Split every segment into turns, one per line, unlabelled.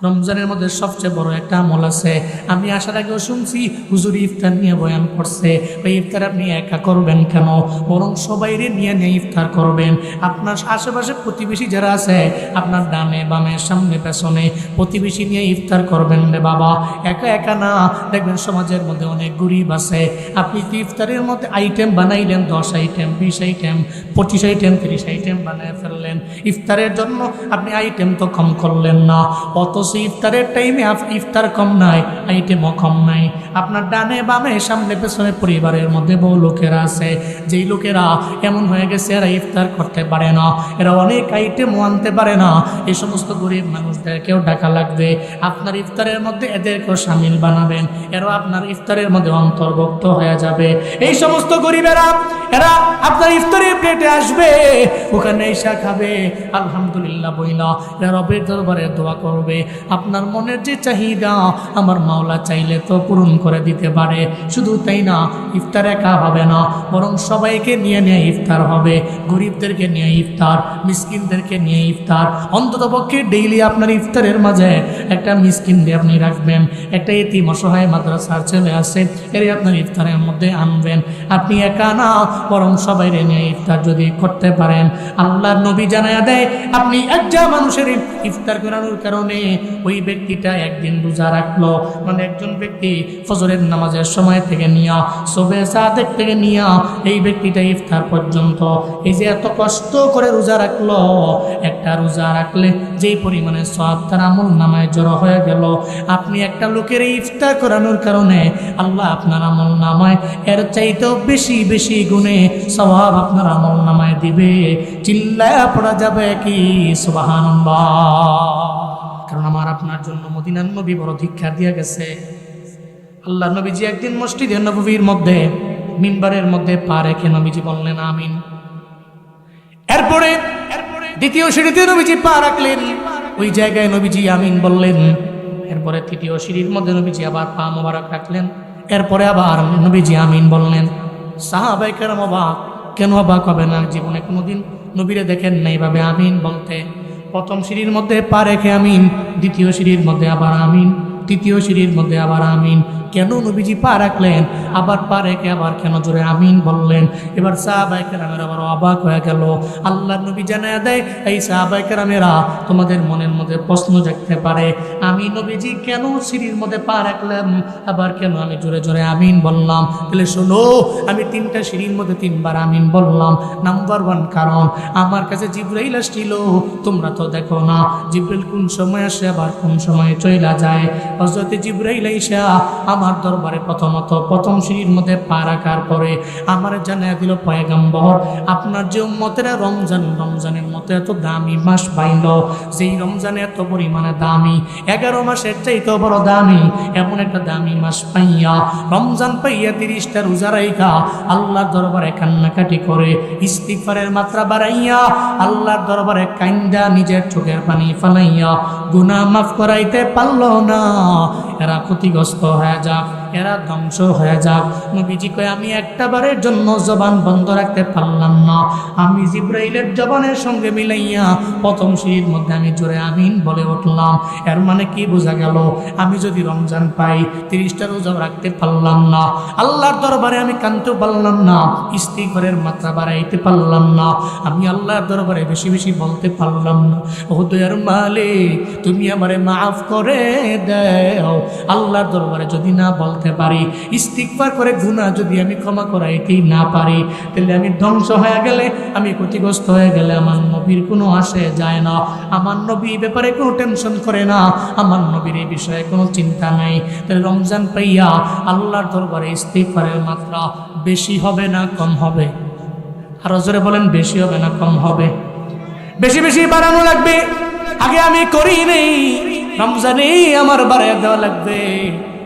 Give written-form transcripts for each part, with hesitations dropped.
রমজানের মধ্যে সবচেয়ে বড় একটা আমল আছে। আমি আসার আগেও শুনছি হুজুর ইফতার নিয়ে বয়ান করছে। ওই ইফতার আপনি একা করবেন কেন, বরং সবাইরে নিয়ে নিয়ে ইফতার করবেন। আপনার আশেপাশে প্রতিবেশী যারা আছে, আপনার ডানে বামে সামনে পেছনে প্রতিবেশী নিয়ে ইফতার করবেন রে বাবা, একা একা না। দেখবেন সমাজের মধ্যে অনেক গরিব আছে। আপনি ইফতারের মধ্যে আইটেম বানাইলেন 10 আইটেম 20 আইটেম 25 আইটেম 30 আইটেম বানিয়ে ফেললেন। ইফতারের জন্য আপনি আইটেম তো কম করলেন না, অথচ ইফতারের টাইমে ইফতার কম নাই, আইটেমও কম নাই। আপনার ডানে বামে সামনে পেছনে পরিবারের মধ্যে বহু লোকেরা আছে, যেই লোকেরা এমন হয়ে গেছে এরা ইফতার করতে পারে না, এরা অনেক আইটেমও আনতে পারে না। এই সমস্ত গরিব মানুষদেরকেও ডাকা লাগবে। আপনার ইফতারের মধ্যে এদেরকেও সামিল বানাবেন, এরা আপনার ইফতারের মধ্যে অন্তর্ভুক্ত হয়ে যাবে। এই সমস্ত গরিবেরা এরা আপনার ইফতারের প্লেটে আসবে, ওখানে এসে খাবে আলহামদুলিল্লাহ বইলা, এরা রবের দরবারে দোয়া করবে। আপনার মনের যে চাহিদা আমার মাওলা চাইলে তো পূরণ করে দিতে পারে। শুধু তাই না, ইফতার একা হবে না, বরং সবাইকে নিয়ে নিয়ে ইফতার হবে। গরিবদেরকে নিয়ে ইফতার, মিসকিনদেরকে নিয়ে ইফতার। অন্তত পক্ষে ডেইলি আপনার ইফতারের মাঝে একটা মিসকিন দিয়ে আপনি রাখবেন, একটা এতিম অসহায় মাদ্রাসার ছেলে আছে, এর আপনার ইফতারের মধ্যে আনবেন। আপনি একা না, বরং সবাই নিয়ে ইফতার যদি করতে পারেন, আল্লাহর নবী জানায়া দেয় আপনি একজন মানুষের ইফতার করানোর কারণে ওই ব্যক্তিটা একদিন রোজা রাখলো। মানে একজন ব্যক্তি ফজরের নামাজের সময় থেকে নিয়া সুবহে সাদেক থেকে নিয়া এই ব্যক্তিটা ইফতার পর্যন্ত এই যে এত কষ্ট করে রোজা রাখলো, একটা রোজা রাখলে যেই পরিমাণে সওয়াব তার আমল নামায় জড়ো হয়ে গেল, আপনি একটা লোকের ইফতার করানোর কারণে আল্লাহ আপনার আমল নামায় এর চাইতেও বেশি বেশি গুণে সওয়াব আপনার আমল নামায় দিবে। চিল্লায়া পড়া যাবে কি সুবহানাল্লাহ। কারণ আমার আপনার জন্য মদিনার নবী বড় ধিক্কার দিয়ে গেছে। আল্লাহ নবীজি একদিন মসজিদে নববীর মধ্যে মিম্বারের মধ্যে পা রেখে নবীজি বললেন আমিন। এরপরে দ্বিতীয় সিঁড়িতে নবীজি পা রাখলেন, ওই জায়গায় নবীজি আমিন বললেন। এরপরে তৃতীয় সিঁড়ির মধ্যে নবীজি আবার পা মোবারক রাখলেন, এরপরে আবার নবীজি আমিন বললেন। সাহাবায়ে কেরাম অবাক। কেন অবাক হবে না? জীবনে কোনোদিন নবীরে দেখেন না এইভাবে আমিন বলতে। প্রথম সিঁড়ির মধ্যে পা রেখে আমিন, দ্বিতীয় সিঁড়ির মধ্যে আবার আমিন, তৃতীয় সিঁড়ির মধ্যে আবার আমিন। কেন নবীজি পা রাখলেন, আবার পা রেখে আবার কেন জোরে আমিন বললেন? এবার সাহাবায়ে কেরামের আবার অবাক হয়ে গেল। আল্লাহ নবী জানায়া দেয় এই সাহাবায়ে কেরামেরা তোমাদের মনের মধ্যে প্রশ্ন জাগতে পারে, আমি নবীজি কেন সিঁড়ির মধ্যে পা রাখলাম, আবার কেন আমি জোরে জোরে আমিন বললাম? তাহলে শোনো, আমি 3টা সিঁড়ির মধ্যে 3বার আমিন বললাম। নাম্বার 1 কারণ আমার কাছে জিবরাইল আসছিল, তোমরা তো দেখো না জিবরাইল কোন সময় আসে আবার কোন সময় চইলা যায়। হযরত জিবরাইল আইসা আমার দরবারে প্রথম সিঁড়ির মধ্যে পা রাখার পরে আমার জানায়া দিল পয়গম্বর আপনার যে উম্মতেরা রমজানের মতো এত দামি মাস পাইল, যেই রমজানে এত পরিমাণে দামি, 11 মাসের চাইতে বড় দামি এমন একটা দামি মাস পাইয়া, রমজান পাইয়া 30টা রোজা রাইখা আল্লাহর দরবারে কান্নাকাটি করে ইস্তিগফারের মাত্রা বাড়াইয়া আল্লাহর দরবারে কান্দা নিজের চোখের পানি ফালাইয়া গুনাহ মাফ করাইতে পারল না। এরা ক্ষতিগ্রস্ত হয়ে যাক, এরা ধ্বংস হয়ে যাক। নবীজি কয় আমি একটা বারের জন্য জবান বন্ধ রাখতে পারলাম না, আমি জিবরাইলের জবানের সঙ্গে মিলাইয়া প্রথম সিঁড়ির মধ্যে আমি জোরে আমিন বলে উঠলাম। এর মানে কি বোঝা গেল? আমি যদি রমজান পাই 30টা রোজা রাখতে পারলাম না, আল্লাহর দরবারে আমি কাঁদতে পারলাম না, ইস্তিগফারের মাত্রা বাড়াইতে পারলাম না, আমি আল্লাহর দরবারে বেশি বেশি বলতে পারলাম না ও দয়ার মালিক তুমি আমারে মাফ করে দাও। আল্লাহর দরবারে যদি না বলতে পারি, ইস্তিগফার করে গুনাহ যদি আমি ক্ষমা করাইতেই না পারি, তাহলে আমি ধ্বংস হয়ে গেলে, আমি ক্ষতিগ্রস্ত হয়ে গেলে আমার নবীর কোনো আসে যায় না। আমার নবী এই ব্যাপারে কোনো টেনশন করে না, আমার নবীর এই বিষয়ে কোনো চিন্তা নাই। তাহলে রমজান পাইয়া আল্লাহর দরবারে ইস্তিগফারের মাত্রা বেশি হবে না কম হবে? আরো জোরে বলেন, বেশি হবে না কম হবে? বেশি বেশি বাড়ানো লাগবে। আগে আমি করি নেই, রমজানে আমার বাড়ায় দেওয়া লাগবে।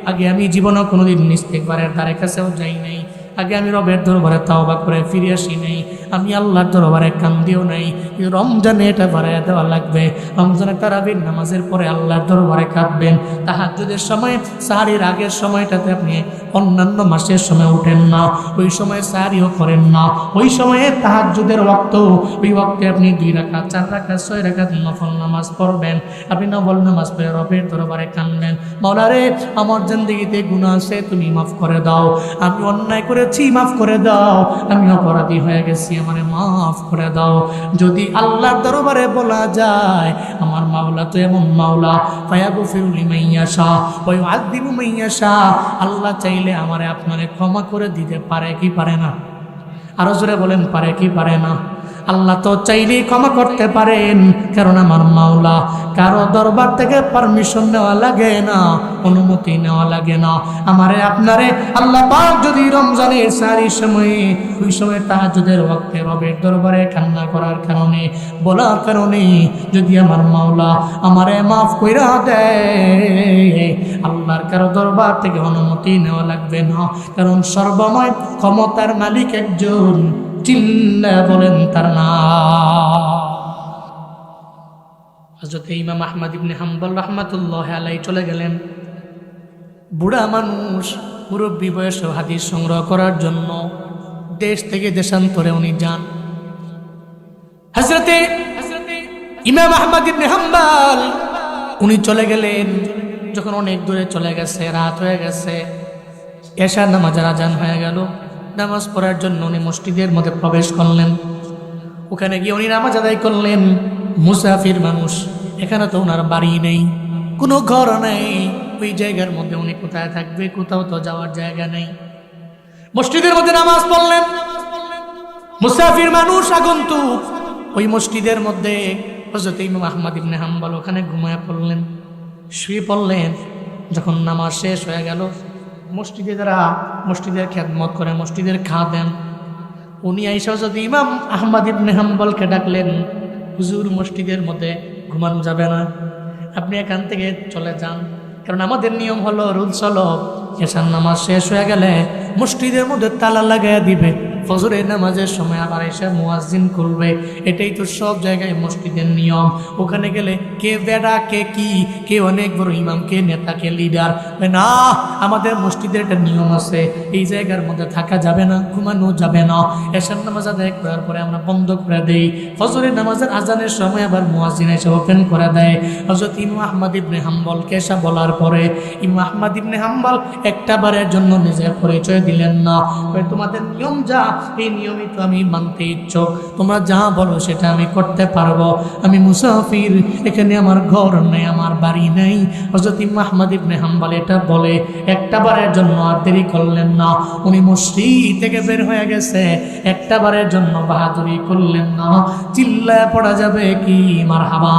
আগে আমি জীবনে কোনোদিন ইস্তিগফারের ধারে কাছেও যাই নাই, আগে আমি রবের দরবারে তাওবা করে ফিরে আসি নাই, আমি আল্লাহর দরবারে কান্দিও নাই। কিন্তু রমজানে এটা বাড়াইয়া দেওয়া লাগবে। রমজানে তারাবির নামাজের পরে আল্লাহর দরবারে কাঁদবেন। তাহাজ্জুদের সময়, সাহারির আগের সময়টাতে আপনি অন্যান্য মাসের সময় উঠেন না, ওই সময় সাহারিও করেন না, ওই সময়ে তাহাজ্জুদের ওয়াক্ত, ওই ওয়াক্তে আপনি 2 রাকাত 4 রাকাত 6 রাকাত নফল নামাজ পড়বেন। আপনি নফল নামাজ পড়ে রবের দরবারে কাঁদবেন, মাওলা রে আমার জিন্দেগিতে গুনাহ আছে, তুমি মাফ করে দাও, আমি অন্যায় করেছি মাফ করে দাও, আমি অপরাধী হয়ে গেছি, আমারে মাফ করে দাও। যদি আল্লাহর দরবারে বলা যায়, আমার মাওলা তো এমন মাওলা, ফায়াগফিরু লিমান ইয়াশা ওয়া ইউআযযিবু মান ইয়াশা, আল্লাহ চাইলে আমারে আপনারে ক্ষমা করে দিতে পারে কি পারে না? আরো জোরে বলেন, পারে কি পারে না? আল্লাহ তো চাইলেই ক্ষমা করতে পারেন, কারণ আমার মাওলা কারো দরবার থেকে পারমিশন নেওয়া লাগে না, অনুমতি নেওয়া লাগে না। আমারে আপনারে আল্লাহ পাক যদি রমজানের সারির সময়ে, ওই সময় তাহাজ্জুদের ওয়াক্তে রবের দরবারে কান্না করার কারণে, বলার কারণে যদি আমার মাওলা আমারে মাফ কইরা দেয়, আল্লাহর কারো দরবার থেকে অনুমতি নেওয়া লাগবে না, কারণ সর্বময় ক্ষমতার মালিক একজন, চিল্লা বলেন তার নাম। হযরত ইমাম আহমদ ইবনে হাম্বল রাহমাতুল্লাহ আলাইহি চলে গেলেন। বুড়া মানুষ, মুরব্বী বয়সে হাদিস সংগ্রহ করার জন্য দেশ থেকে দেশান্তরে উনি যান। হযরতে ইমাম আহমদ ইবনে হাম্বল উনি চলে গেলেন। যখন অনেক দূরে চলে গেছে, রাত হয়ে গেছে, এশার নামাজের আজান হয়ে গেল। নামাজ পড়ার জন্য উনি মসজিদের মধ্যে প্রবেশ করলেন। ওখানে গিয়ে উনি নামাজ আদায় করলেন। মুসাফির মানুষ, এখানে তো ওনার বাড়ি নেই, কোনো ঘর নেই, ওই জায়গার মধ্যে উনি কোথায় থাকবে? কোথাও তো যাওয়ার জায়গা নেই। মসজিদের মধ্যে নামাজ পড়লেন। মুসাফির মানুষ, আগন্তুক, ওই মসজিদের মধ্যে হযরত ইমাম আহমদ ইবনে হাম্বল ওখানে ঘুমায় পড়লেন, শুয়ে পড়লেন। যখন নামাজ শেষ হয়ে গেল, মসজিদে যারা মসজিদের খেদমত করে, মসজিদের খাদেম, উনি আইসা যদি ইমাম আহমদ ইবনে হাম্বলকে ডাকলেন, হুজুর মসজিদের মধ্যে ঘুমানো যাবে না, আপনি এখান থেকে চলে যান, কারণ আমাদের নিয়ম হলো, রুলস হলো, এশার নামাজ শেষ হয়ে গেলে মসজিদের মধ্যে তালা লাগাইয়া দিবে, ফজরের নামাজের সময় আবার এসে মুয়াজ্জিন করবে। এটাই তো সব জায়গায় মসজিদের নিয়ম। ওখানে গেলে কে বেড়া, কে কি, কে অনেক বড় ইমাম, কে নেতা, কে লিডার, না, আমাদের মসজিদের একটা নিয়ম আছে, এই জায়গার মধ্যে থাকা যাবে না, ঘুমানো যাবে না। এশার নামাজ আদায় করার পরে আমরা বন্ধ করে দেই, ফজরের নামাজের আজানের সময় আবার মুয়াজ্জিন এসে ওপেন করে দেয়। হযরত ইমাম আহমদ ইবনে হাম্বলকে এসে বলার পরে ইমাম আহমদ ইবনে হাম্বল একটা বারের জন্য নিজের পরিচয় দিলেন না। তোমাদের নিয়ম যা, এই নিয়মিত আমি মানতে ইচ্ছুক, তোমরা যা বলো সেটা আমি করতে পারবো, আমি মুসাফির, এখানে আমার ঘর নেই, আমার বাড়ি নেই। হযরত ইমাম আহমদ ইবনে হাম্বল এটা বলে একটা বারের জন্য আর দেরি করলেন না, উনি মসজিদ থেকে বের হয়ে গেছে, একটা বারের জন্য বাহাদুরি করলেন না। চিল্লায় পড়া যাবে কি মারহাবা।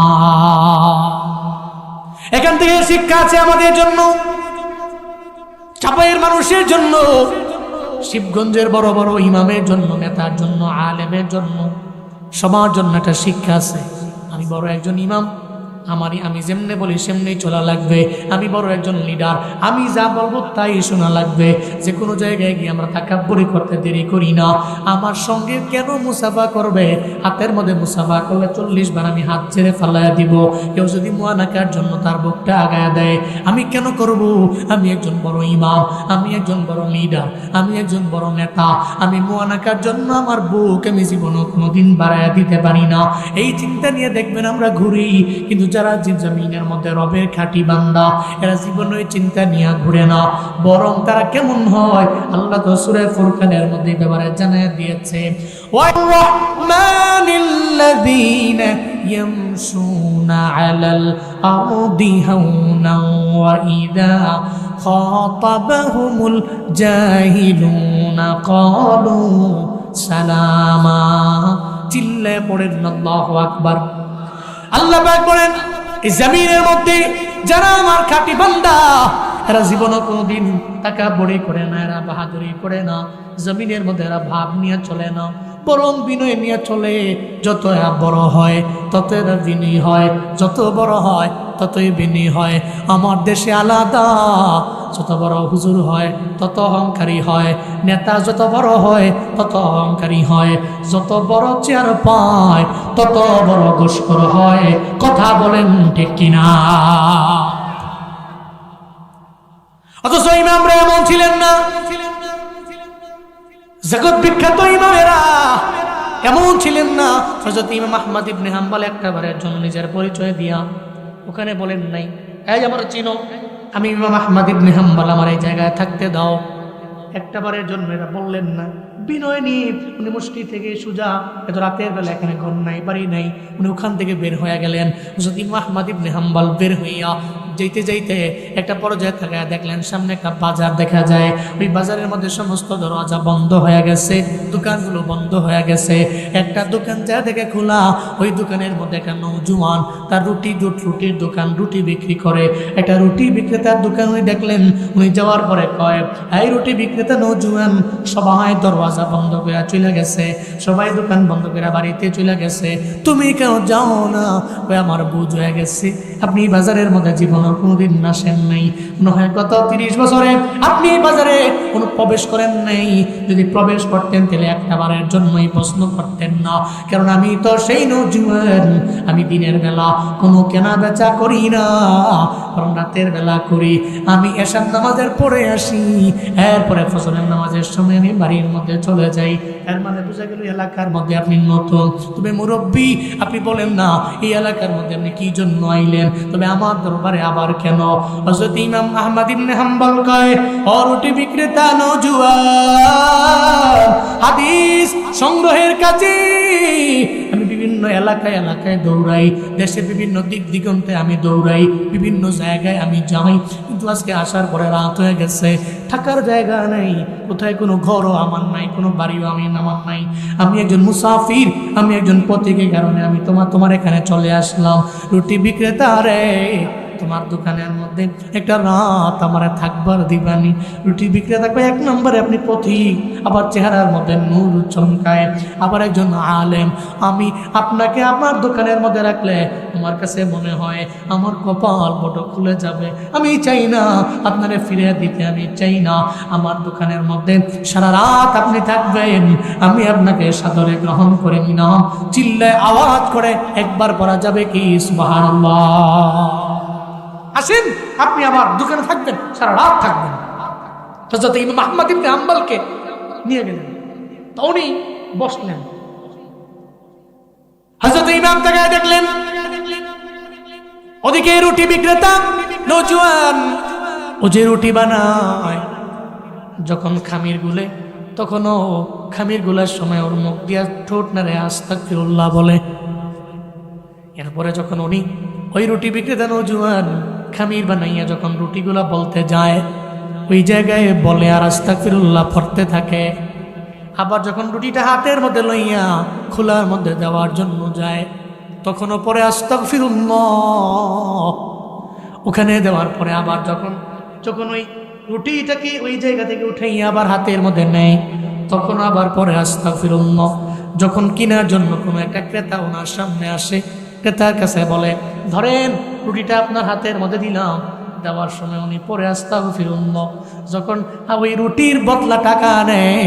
এখান থেকে শিক্ষা আছে আমাদের জন্য, চাপাইয়ের মানুষের জন্য, শিবগঞ্জের বড় বড় ইমামের জন্য, নেতার জন্য, আলেমের জন্য, সবার জন্য একটা শিক্ষা আছে। আমি বড় একজন ইমাম, আমি যেমনে বলি সেমনি চলা লাগবে। আমি বড় একজন লিডার, আমি যা বলবো তাই শোনা লাগবে। যে কোনো জায়গায় গিয়ে আমরা তাকাব্বুরি করতে দেরি করি না। আমার সঙ্গে কেন মুসাফা করবে? হাতের মধ্যে মুসাফা করলে 40 বার আমি হাত ছেড়ে ফালাইয়া দিব। কেউ যদি মুয়ানাকার জন্য তার বুকটা আগায়া দেয়, আমি কেন করব? আমি একজন বড় ইমাম, আমি একজন বড় লিডার, আমি একজন বড় নেতা, আমি মুয়ানাকার জন্য আমার বুক আমি জীবনও কোনোদিন বাড়াইয়া দিতে পারি না। এই চিন্তা নিয়ে দেখবেন আমরা ঘুরি, কিন্তু যারা জমিনের মধ্যে রবের খাঁটি বান্দা, এরা জীবনে ওই চিন্তা নিয়ে ঘুরে না। বরং তারা কেমন হয়? আল্লাহ তো সূরা ফুরকানের মধ্যে ব্যাপারে জানিয়ে দিয়েছে, ওয়ার-রাহমানিল্লাযীনা ইয়ামশুনা আলাল আরদি হাওনা ওয়া ইযা খাতাবাহুমুল জাহিলুনা ক্বালু সালামা। চিল্লায়ে পড়েন আল্লাহু আকবার। আল্লাহ পাক বলেন, এই জমিনের মধ্যে যারা আমার খাঁটি বান্দা, এরা জীবনও কোনোদিন তাকাব্বুরি করে না, এরা বাহাদুরি করে না, জমিনের মধ্যে এরা ভাব নিয়ে চলে না, বরং বিনয় নিয়ে চলে। যত এরা বড় হয় তত এরা বিনয়ী হয়, যত বড় হয় ততই বিনয়ী হয়। আমার দেশে আলাদা, যত বড় হুজুর হয় তত অহংকারী হয়, নেতা যত বড় হয় তত অহংকারী হয়, যত বড় চেয়ার পায় তত বড় ঘুষখোর হয়। কথা বলেন ঠিক কিনা? অথচ ইমামরা এমন ছিলেন না। জগৎ বিখ্যাত ইমামেরা এমন ছিলেন না। হযরত ইমাম আহমদ ইবনে হাম্বল একবারের জন্য নিজের পরিচয় দিয়া ওখানে বলেন নাই, এই আমার চিনো, আমি ইমাম আহমদ ইবনে হাম্বল, আমার এই জায়গায় থাকতে দাও। একবারের জন্য এরা বললেন না। বিনয় নিয়ে উনি মসজিদ থেকে সোজা, এত রাতের বেলা এখানে ঘর নাই, বাড়ি নাই, উনি ওখান থেকে বের হয়ে গেলেন। হযরত ইমাম আহমদ ইবনে হাম্বল বের হইয়া যেতে যেতে একটা পর্যায়ে থাকায় দেখলেন সামনে একটা বাজার দেখা যায়। ওই বাজারের মধ্যে সমস্ত দরজা বন্ধ হয়ে গেছে, দোকানগুলো বন্ধ হয়ে গেছে। একটা দোকান যা দেখে খোলা, ওই দোকানের মধ্যে একটা নওজোয়ান, তার রুটির দোকান, রুটি বিক্রি করে। একটা রুটি বিক্রেতার দোকান উনি দেখলেন। উনি যাওয়ার পরে কয়, এই রুটি বিক্রেতা নওজোয়ান, সবাই দরওয়াজা বন্ধ করে চলে গেছে, সবাই দোকান বন্ধ করে বাড়িতে চলে গেছে, তুমি কেন যাও না? ওই আমার বুঝ হয়ে গেছে, আপনি বাজারের মধ্যে জীবন কোনোদিন আসেন নাই, মনে হয় গত 30 বছরে আপনি বাজারে কোনো প্রবেশ করেন নাই। যদি প্রবেশ করতেন তাহলে একটা বারের জন্যই প্রশ্ন করতেন না, কারণ আমি তো সেই নওজোয়ান, আমি দিনের বেলা কোনো কেনা বেচা করি না, কারণ রাতের বেলা করি। আমি এশার নামাজের পরে আসি, এরপরে ফজরের নামাজের সময় আমি বাড়ির মধ্যে চলে যাই। এর মানে বুঝা গেল এলাকার মধ্যে আপনি নতুন, তবে মুরব্বী আপনি বলেন না এই এলাকার মধ্যে আপনি কি জন্য আইলেন, তবে আমার দরবারে আবার কেন? হযরত ইমাম আহমদ ইবনে হাম্বল কয়, ও রুটি বিক্রেতা নওজোয়ান, হাদিস সংগ্রহের কাজে আমি বিভিন্ন এলাকায় দৌড়াই, দেশের বিভিন্ন দিক দিগন্তে আমি দৌড়াই, বিভিন্ন জায়গায় আমি যাই, কিন্তু আজকে আসার পরে রাত হয়ে গেছে, থাকার জায়গা নেই, কোথায় কোনো ঘরও আমার নাই, কোনো বাড়িও আমার নাই, আমি একজন মুসাফির, আমি একজন পথিকের কারণে আমি তোমার এখানে চলে আসলাম। রুটি বিক্রেতা রে, তোমার দোকানের মধ্যে একটা রাত আমার থাকবার দিবানি। রুটি বিক্রেতা থাকবে, এক নম্বরে আপনি পথিক, আবার চেহারার মধ্যে নূর চমকায়, আবার একজন আলেম। আমি আপনাকে আমার দোকানের মধ্যে রাখলে আমার কাছে মনে হয় আমার কপাল বড় খুলে যাবে। আমি চাই না আপনারে ফিরে দিতে, আমি চাই না আমার দোকানের মধ্যে সারা রাত আপনি থাকবেন। আমি আপনাকে সাদরে গ্রহণ করে নিলাম। চিল্লায় আওয়াজ করে একবার পড়া যাবে কি সুবহানাল্লাহ? আসেন, আপনি আমার দোকানে থাকবেন, সারা রাত থাকবেন। হযরত ইমাম আহমদ ইবনে হাম্বলকে নিয়ে গেলেন, তো উনি বসলেন। হযরত ইমাম তাকায় দেখলেন ওদিকে রুটি বিক্রেতা নওজোয়ান, ও যে রুটি বানায়, যখন খামির গুলে, তখনও খামির গুলার সময় ওর মুখ দিয়া ঠোঁট নাড়ে আস্তাগফিরুল্লাহ বলে। এরপরে যখন উনি ওই রুটি বিক্রেতা নওজোয়ান খামির বানাইয়া যখন রুটিগুলা বলতে যায়, ওই জায়গায় বলে আর আস্তাগফিরুল্লাহ পড়তে থাকে। আবার যখন রুটিটা হাতের মধ্যে লইয়া খোলার মধ্যে দেওয়ার জন্য যায়, তখনও পরে আস্তাগফিরুল্লাহ। ওখানে দেওয়ার পরে আবার যখন ওই রুটিটাকে ওই জায়গা থেকে উঠাইয়া আবার হাতের মধ্যে নেয়, তখন আবার পরে আস্তাগফিরুল্লাহ। যখন কেনার জন্য কোনো একটা ক্রেতা ওনার সামনে আসে, ক্রেতার কাছে বলে, ধরেন রুটিটা আপনার হাতের মধ্যে দিলাম। দেওয়ার সময় উনি পরে আস্তাগফিরুল্লাহ। যখন ওই রুটির বদলা টাকা নেয়,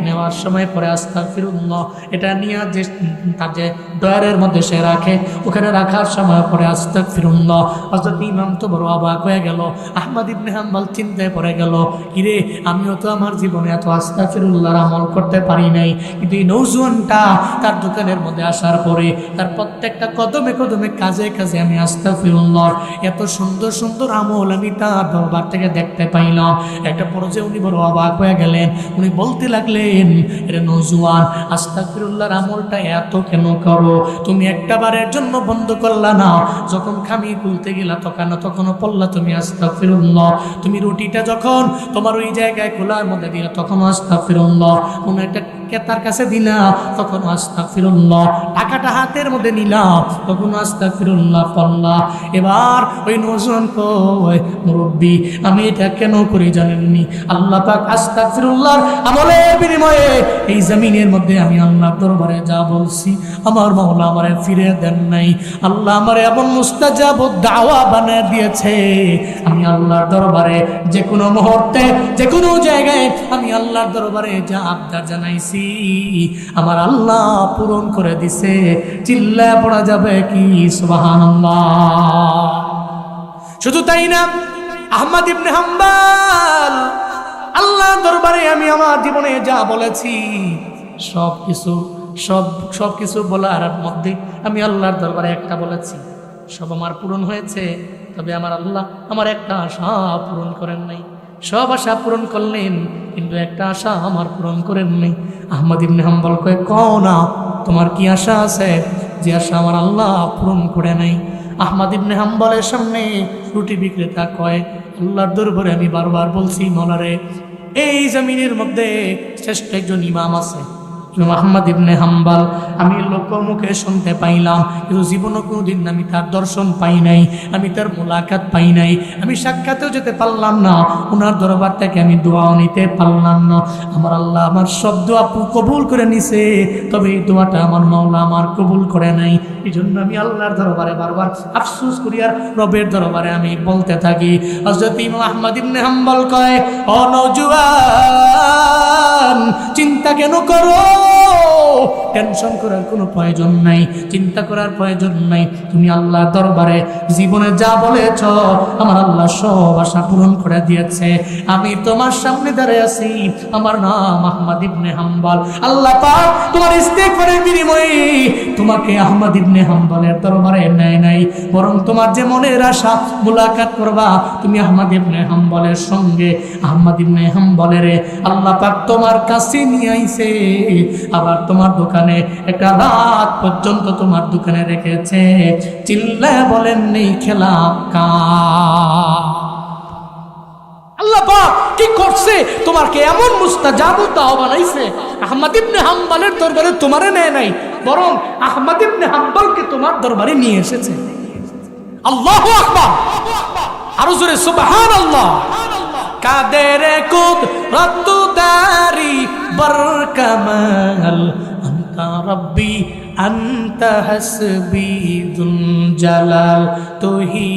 নেওয়ার সময় পরে আস্তাগফিরুল্লাহ। এটা নিয়ে যে তার যে ডয়ারের মধ্যে সে রাখে, ওখানে রাখার সময় পরে আস্তাগফিরুল্লাহ। হযরত ইমাম তো বড় অবাক হয়ে গেল। আহমদ ইবনে হাম্বল চিন্তায় পড়ে গেল, কিরে, আমিও তো আমার জীবনে এত আস্তাগফিরুল্লাহর আমল করতে পারি নাই, কিন্তু এই নওজোয়ানটা তার দোকানের মধ্যে আসার পরে তার প্রত্যেকটা কদমে কদমে কাজে কাজে আমি আস্তাগফিরুল্লাহর এত সুন্দর সুন্দর আমল আমি তার দরবার থেকে দেখতে পাইলাম। একটা পর্যায়ে উনি বড় অবাক হয়ে গেলেন। উনি বলতে লাগলেন, এরে নওজোয়ান, আস্তাগফিরুল্লাহর আমলটা এত কেন করো? তুমি একটা বারের জন্য বন্ধ করলা না? যখন খামি খুলতে গেলা তখনও পড়লা তুমি আস্তাগফিরুল্লাহ। তুমি রুটিটা যখন তোমার ওই জায়গায় খোলার মধ্যে দিলা তখন আস্তাগফিরুল্লাহ। কোনো একটা ক্রেতার কাছে দিলাম, তখন আস্তাগফিরুল্লাহ। টাকাটা হাতের মধ্যে নিলাম, তখন আস্তাগফিরুল্লাহ পড়লাম। এবার ওই নওজোয়ান কয়, মুরব্বী আমি এটা কেন করি জানেননি? আল্লাহ পাক আস্তাগফিরুল্লাহর আমলের বিনিময়ে এই জমিনের মধ্যে আমি আল্লাহর দরবারে যা বলছি আমার মাওলা আমারে ফিরে দেন নাই। আল্লাহ আমারে এমন মুস্তাজাব দাওয়া বানিয়ে দিয়েছে, আমি আল্লাহর দরবারে যে কোনো মুহূর্তে যে কোনো জায়গায় আমি আল্লাহর দরবারে যা আবদার জানাইছি আমার আল্লাহ পূরণ করে দিছে। চিল্লায় পড়া যাবে কি সুবহানাল্লাহ। শুধু তাই না, আহমদ ইবনে হাম্বল আল্লাহর দরবারে আমি আমার জীবনে যা বলেছি সব কিছু বলার মধ্যে আমি আল্লাহর দরবারে একটা বলেছি, সব আমার পূরণ হয়েছে। তবে আমার আল্লাহ আমার একটা আশা পূরণ করেন নাই। সব আশা পূরণ করলেন, কিন্তু একটা আশা আমার পূরণ করেন নাই। আহমদ ইবনে হাম্বল কয়, কও না তোমার কি আশা আছে যে আশা আমার আল্লাহ পূরণ করে নাই? আহমদ ইবনে হাম্বলের সামনে রুটি বিক্রেতা কয়, আল্লাহর দরবারে আমি বারবার বলছি মলারে, এই জমিনের মধ্যে শ্রেষ্ঠ একজন ইমাম আছে, আহমদ ইবনে হাম্বল। আমি লোকের মুখে শুনতে পাইলাম, কিন্তু জীবনে কোনোদিন আমি তার দর্শন পাই নাই, আমি তার মোলাকাত পাই নাই, আমি সাক্ষাতেও যেতে পারলাম না, ওনার দরবার থেকে আমি দোয়াও নিতে পারলাম না। আমার আল্লাহ আমার সব দোয়া কবুল করে নিছে, তবে এই দোয়াটা আমার মাওলা আমার কবুল করে নাই। এই জন্য আমি আল্লাহর দরবারে বারবার আফসোস করি আর রবের দরবারে আমি বলতে থাকি। হযরত ইমাম আহমদ ইবনে হাম্বল কয়, ও নওজোয়ান চিন্তা কেন করো? টেনশন করার কোনো প্রয়োজন নাই, চিন্তা করার প্রয়োজন নাই। তুমি আল্লাহর দরবারে জীবনে যা বলেছ আমার আল্লাহ সব আশা পূরণ করে দিয়েছে। আমি তোমার সামনে দাঁড়িয়ে আছি, আমার নাম আহমদ ইবনে হাম্বল। আল্লাহ পাক তোমার ইস্তেগফারের বিনিময়ে তোমাকে আহমদ ইবনে হাম্বলের দরবারে নেয় নাই, বরং তোমার যে মনের আশা মুলাকাত করবা তুমি আহমদ ইবনে হাম্বলের সঙ্গে, আহমদ ইবনে হাম্বলের আল্লাহ পাক তোমার কাছে নিয়ে আইছে। আবার তোমার দোকানে একটা রাত পর্যন্ত তোমার দোকানে রেখেছে। চিল্লায় বলেন নেই খেলা কা আল্লাহ পাক কি করছে? তোমাকে এমন মুস্তাজাব দাওয়া বানাইছে। আহমদ ইবনে হাম্বলের দরবারে তোমারে নেয় নাই, বরং আহমদ ইবনে হাম্বলকে তোমার দরবারে নিয়ে এসেছে। আল্লাহু আকবার, আরো জোরে সুবহানাল্লাহ। কাদের কুদরত দারি বরকামাল আনতা রব্বি আনতা হাসবি যুল জালাল, তুহি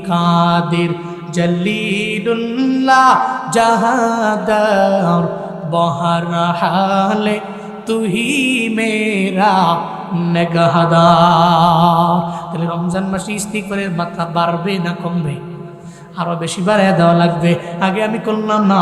কাদির জলিলুল্লাহ জাহাদার বহর হালে তুহি মেরা নেগাহদার। তাহলে রমজান মাসে ইস্তিগফারের মাত্রা বাড়বে না কমবে? আরো বেশি বাড়ায় দেওয়া লাগবে। আগে আমি করলাম না,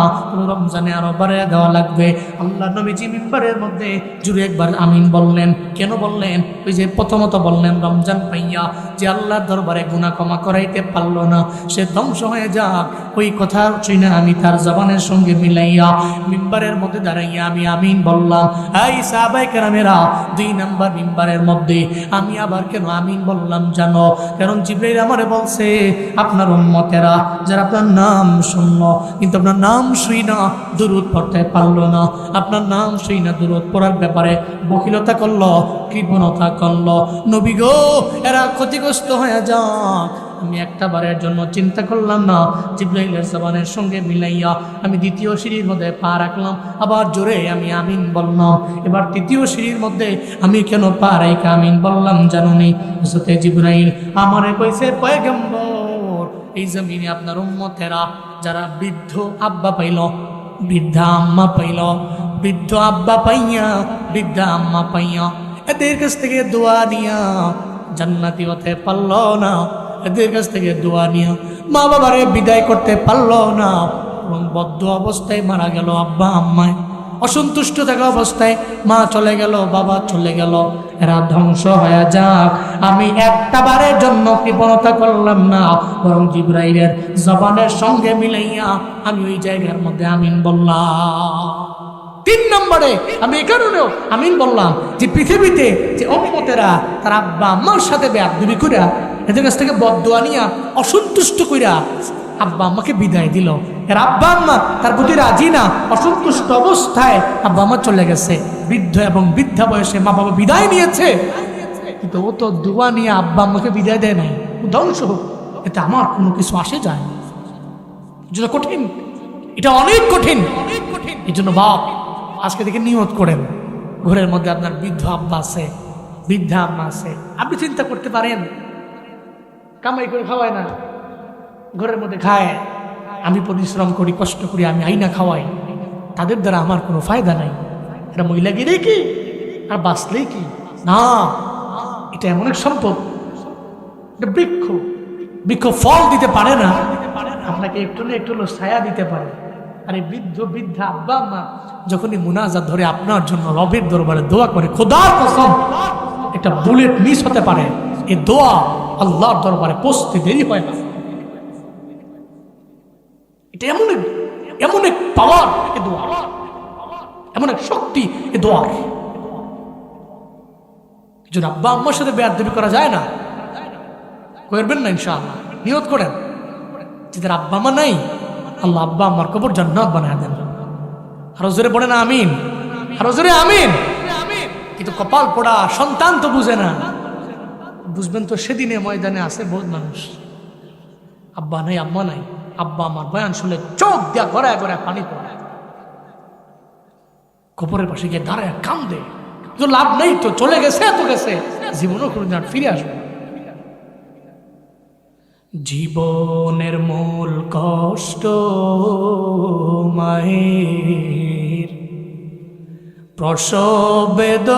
রমজানে আরো বাড়ায় দেওয়া লাগবে। আল্লাহ নবীজি মিম্বারের মধ্যে জুড়ে একবার আমিন বললেন। কেন বললেন? ওই যে প্রথমত বললেন রমজান পাইয়া যে আল্লাহর দরবারে গুনাহ ক্ষমা করাইতে পারলো না, সে ধ্বংস হয়ে যাক। ওই কথা শুনে আমি তার জবানের সঙ্গে মিলাইয়া মিম্বারের মধ্যে দাঁড়াইয়া আমি আমিন বললাম। এই সাহাবায়ে কেরামেরা, 2 নাম্বার মিম্বারের মধ্যে আমি আবার কেন আমিন বললাম জানো? কারণ জিবরাইল আমারে বলছে আপনার উম্মতেরা যারা আপনার নাম শুনলো কিন্তু আপনার নাম শুই না দুরূদ পড়তে পারলো না, আপনার নাম শুই না দুরূদ পড়ার ব্যাপারে বকিলতা করলো, কৃপণতা করলো, নবী গো এরা ক্ষতিগ্রস্ত হয়ে যাক। আমি একটা বারের জন্য চিন্তা করলাম না, জিবরাইলের জবানের সঙ্গে মিলাইয়া আমি দ্বিতীয় সিঁড়ির মধ্যে পা রাখলাম, আবার জোরে আমি আমিন বললাম। এবার তৃতীয় সিঁড়ির মধ্যে আমি কেন পা রেখে আমিন বললাম জানুনি? হযরত জিবরাইল আমারে কইছে, পয়গম্বর এই জমিনে আপনার উম্মতেরা যারা বৃদ্ধ আব্বা পাইল, বৃদ্ধা আম্মা পাইল, বৃদ্ধ আব্বা পাইয়া বৃদ্ধা আম্মা পাইয়া এদের কাছ থেকে দোয়া নিয়া জান্নাতি হতে পারল না, এদের কাছ থেকে দোয়া নিয়া মা বাবারে বিদায় করতে পারল না, এবং বদ্ধ অবস্থায় মারা গেল আব্বা আম্মায়। অসন্তুষ্ট থাকা অবস্থায় মা চলে গেল, বাবা চলে গেল, এরা ধ্বংস হয়ে যাক। আমি একটা বারের জন্য কৃপণতা করলাম না, বরং জিবরাইলের জবানের সঙ্গে মিলাইয়া আমি ওই জায়গার মধ্যে আমিন বললাম। 3 নম্বরে আমি এই কারণেও আমিন বললাম যে পৃথিবীতে যে উম্মতেরা তার আব্বা আম্মার সাথে বেয়াদবি কইরা এদের কাছ থেকে বদদোয়া নিয়া অসন্তুষ্ট কইরা আব্বা আম্মাকে বিদায় দিল, এর আব্বা আম্মা তার প্রতি রাজি না, অসন্তুষ্ট অবস্থায় আব্বা আম্মা চলে গেছে, বৃদ্ধ এবং বৃদ্ধা বয়সে মা বাবা বিদায় নিয়েছে, কিন্তু ও তো দোয়া নিয়ে আব্বা আম্মাকে বিদায় দেয় নাই, ধ্বংস হোক, এতে আমার কোনো কিছু আসে যায় না। যেটা কঠিন, এটা অনেক কঠিন। এই জন্য বাপ আজকে থেকে নিয়ত করেন, ঘরের মধ্যে আপনার বৃদ্ধ আব্বা আছে, বৃদ্ধা আম্মা আছে, আপনি চিন্তা করতে পারেন কামাই করে খাওয়ায় না, ঘরের মধ্যে খায়, আমি পরিশ্রম করি, কষ্ট করি, আমি আইনা খাওয়াই, তাদের দ্বারা আমার কোনো ফায়দা নাই, এটা মহিলা গেলেই কি আর বাঁচলেই কি না, এটা এমন এক সম্পদ, এটা বৃক্ষ, বৃক্ষ ফল দিতে পারে না, আপনাকে একটু না একটু ছায়া দিতে পারে। আর এই বৃদ্ধ বৃদ্ধা আব্বা আম্মা যখনই মুনাজাত ধরে আপনার জন্য রবের দরবারে দোয়া করে, খোদার কসম একটা বুলেট মিস হতে পারে, এই দোয়া আল্লাহর দরবারে পৌঁছতে দেরি হয় না। এটা এমন এক পাওয়ার এ দোয়া, এমন এক শক্তি এ দোয়ার। যদি আব্বা আম্মার সাথে বেয়াদবি করা যায় না, করবেন না ইনশাআল্লাহ, নিয়ত করেন, যাদের আব্বা আম্মা নাই আল্লাহ আব্বা আম্মার কবর জান্নাত বানায় দেন। আরো জোরে পড়ে না আমিন, আরো জোরে আমিন। কিন্তু কপাল পোড়া সন্তান তো বুঝে না, বুঝবেন তো সেদিনে ময়দানে আছে বহুত মানুষ, আব্বা নাই আম্মা নাই, আব্বা আমার বয়ান শুনলে চোখ দিয়া গড়ায় গড়ায় পানি পড়ে, কবরের পাশে গিয়ে দাঁড়ায় কান্দে, তো লাভ নেই, তো চলে গেছে, এত গেছে, জীবনও কোনো দিন ফিরে আসবে। জীবনের মূল কষ্ট মায়ের প্রসব বেদনায়,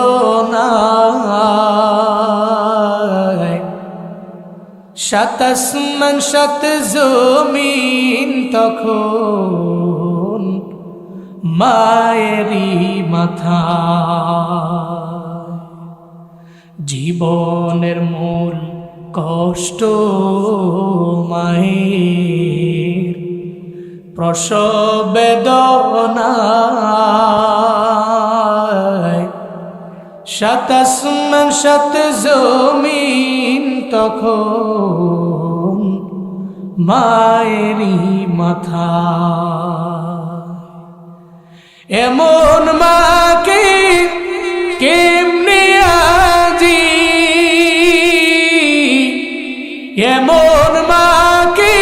সাত আসমান সাত জমিন তখন মায়েরই মাথা। জীবনের মূল কষ্ট মায়ের প্রসব বেদনায়, সাত আসমান সাত জমিন তখন মায়েরই মাথা। এমন মাকে কেমনে আজি, এমন মাকে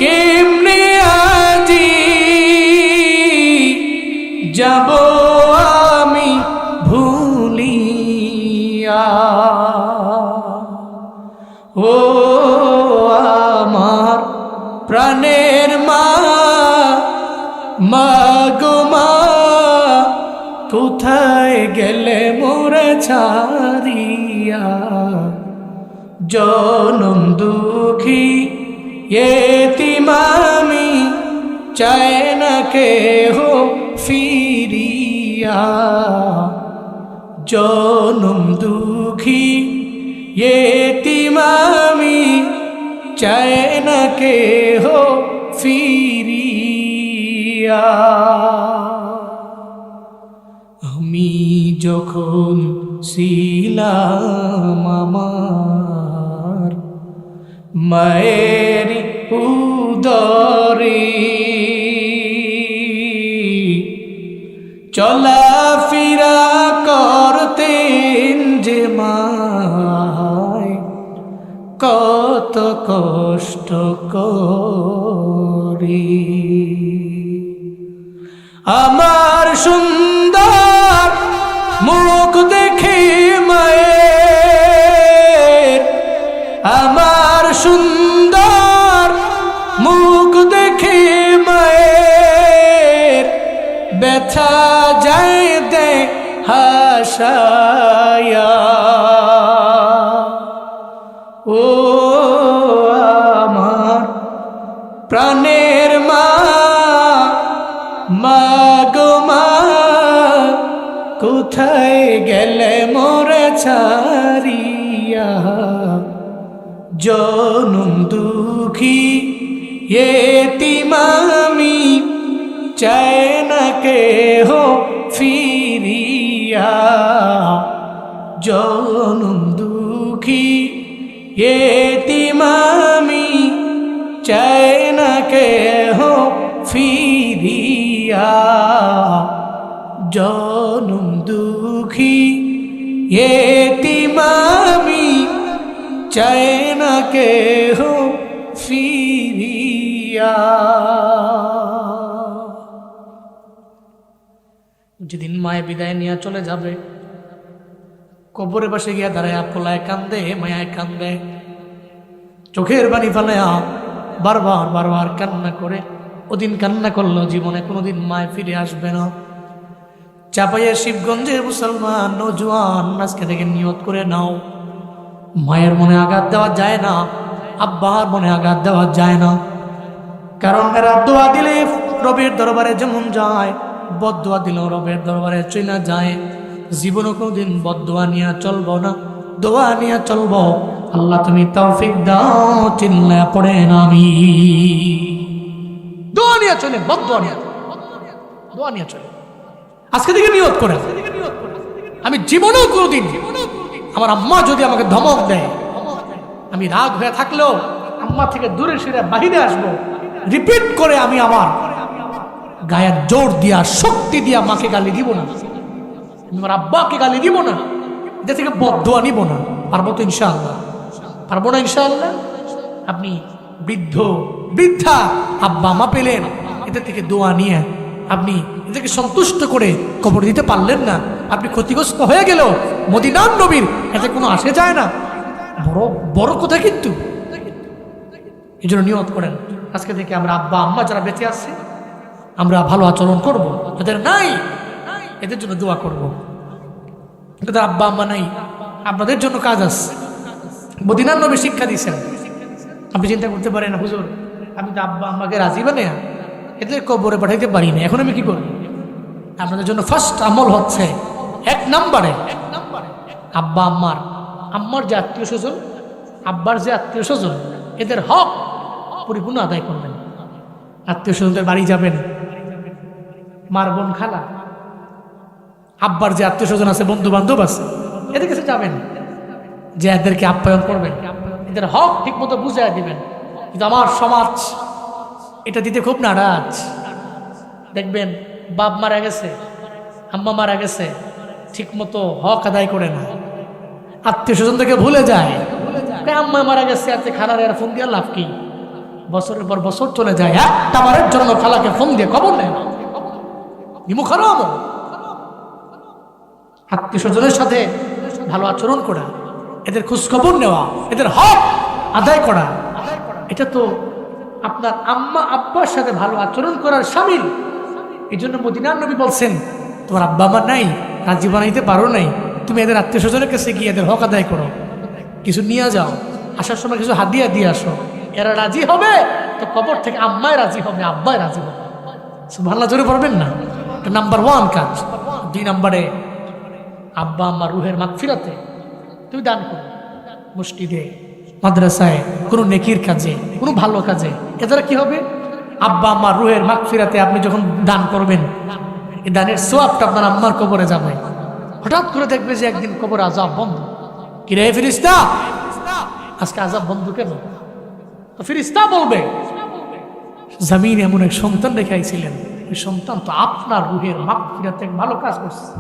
কেমনে আজি যাব আমি ভুলিয়া। ও আমার প্রাণের মা, মা গো মা, কোথায় গেলে মোরে ছাড়িয়া। জনম দুঃখী এতিম আমি, চাই না কেহ ফিরিয়া। জনম দুঃখী এতিম আমি, চাই না কেহ ফিরিয়া। আমি যখন ছিলাম আমার মায়ের উদরে, চলাফেরা করতেন যে মায়, কত কষ্ট করে। আমার সুন্দর মুখ দেখে মায়ের, আমার সুন্দর মুখ দেখে মায়ের, ব্যথা যায় দে হাসায়া। ও আমার প্রাণের মা, মা গো মা, কোথায় গেলে মোরে ছাড়িয়া। জনম দুঃখী এতিম আমি, চাই না কেহ ফিরিয়া। জনম দুঃখী এতিম আমি, চাই না কেহ ফিরিয়া, জনম দুঃখী এতিম আমি, চাই না কেহ ফিরিয়া। যেদিন মায়ে বিদায় নিয়ে চলে যাবে, কবরে বসে গিয়া দাঁড়ায় পোলায় কান্দে, মায়ায় কান্দে, চোখের পানি ফেলায়া বারবার বারবার কান্না করে। ওদিন কান্না করলো, জীবনে কোনোদিন মায় ফিরে আসবে না। চাপাইয়া শিবগঞ্জের মুসলমান নৌজওয়ান আজকে থেকে নিয়ত করে নাও, মায়ের মনে আঘাত দেওয়া যায় না, আব্বার মনে আঘাত দেওয়া যায় না। কারণ এরা দোয়া দিলে রবের দরবারে যেমন যায়, বদদোয়া দিলেও রবের দরবারে চলে যায়। জীবনে কোনোদিন বদদোয়া নিয়ে চলবো না, দোয়া নিয়ে চলবো। আল্লাহ তুমি তৌফিক দাও, চিল্লা পড়েন আমি। দোয়া নিয়ে চলে, বদদোয়া নিয়ে, দোয়া নিয়ে চলে। আজকে থেকে নিয়ত করে, আমি জীবনেও কোনোদিন আমার আম্মা যদি আমাকে ধমক দেয়, আমি রাগ হয়ে থাকলেও আম্মা থেকে দূরে সরে বাহিরে আসবো, রিপিট করে আমি আমার গায়ের জোর দিয়া শক্তি দিয়া মাকে গালি দিব না, আমি আমার আব্বাকে গালি দিব না, এটা থেকে বদদোয়া নিব না। পারবো তো ইনশাআল্লাহ? পারবো না ইনশাআল্লাহ? আপনি বৃদ্ধ বৃদ্ধা আব্বা মা পেলেন, এদের থেকে দোয়া নিয়ে আপনি এদেরকে সন্তুষ্ট করে কবর দিতে পারলেন না, আপনি ক্ষতিগ্রস্ত হয়ে গেল। মদিনার নবীর এতে কোনো আসে যায় না, বড় বড় কথা। কিন্তু এই জন্য নিয়ত করেন, আজকে থেকে আমরা আব্বা আম্মা যারা বেঁচে আসছে আমরা ভালো আচরণ করব, যাদের নাই এদের জন্য দোয়া করব। যাদের আব্বা আম্মা নাই আপনাদের জন্য কাজ আছে। মদিনার নবী শিক্ষা দিয়েছেন। আপনি চিন্তা করতে পারেন, হুজুর আমি তো আব্বা আম্মাকে রাজি বানিয়ে এদের কবরে পাঠাইতে পারি না, এখন আমি কি করব? আপনাদের জন্য ফার্স্ট আমল হচ্ছে, এক নম্বরে আব্বা আম্মার যে আত্মীয় স্বজন, আব্বার যে আত্মীয় স্বজন, এদের হক পরিপূর্ণ আদায় করবেন। আত্মীয় স্বজনদের বাড়ি যাবেন, মার বোন খালা, আব্বার যে আত্মীয় স্বজন আছে, বন্ধু বান্ধব আছে, এদের কাছে যাবেন, যে এদেরকে আপ্যায়ন করবেন, এদের হক ঠিক মতো বুঝাই দিবেন। কিন্তু আমার সমাজ এটা দিতে খুব নারাজ। দেখবেন বাপ মারা গেছে, আম্মা মারা গেছে, ঠিক মতো হক আদায় করে না, আত্মীয় স্বজন থেকে ভুলে যায়। আম্মা মারা গেছে, আজকে খালার আর ফোন দিয়ে লাভ কি? বছরের পর বছর চলে যায়, একটা বারের জন্য খালাকে ফোন দিয়ে খবর নেয় না। আত্মীয় স্বজনের সাথে ভালো আচরণ করা, এদের খোঁজখবর নেওয়া, এদের হক আদায় করা, এটা তো আপনার আম্মা আব্বার সাথে ভালো আচরণ করার শামিল। এই জন্য মদিনার নবী বলছেন, তোমার আব্বা মা নাই, রাজি বানাইতে পারো নাই, তুমি এদের আত্মীয় স্বজনের কাছে গিয়ে এদের হক আদায় করো, কিছু নিয়ে যাও, আসার সময় কিছু হাদিয়া দিয়ে আসো। এরা রাজি হবে তো কবর থেকে আম্মায় রাজি হবে, আব্বাই রাজি হবে। সুবহানাল্লাহ জোরে পড়বেন না? এটা নাম্বার 1 কাজ। 2 নম্বরে আব্বা আম্মার রুহের মাগফিরাতে তুমি দান করো, মসজিদে, মাদ্রাসায়, কোনো নেকির কাজে, কোনো ভালো কাজে। এছাড়া কি হবে? আব্বা আম্মার রুহের মাগফিরাতে আপনি যখন দান করবেন, এই দানের সওয়াবটা আপনার আম্মার কবরে যাবে। হঠাৎ করে দেখবে যে একদিন কবর আযাব বন্ধ। কি রে ফেরেশতা, আজকে আযাব বন্ধ কেন? তো ফেরেশতা বলবে, জমিনে এমন এক সন্তান রেখেছিলেন, ওই সন্তান তো আপনার রুহের মাগফিরাতে ভালো কাজ করছে।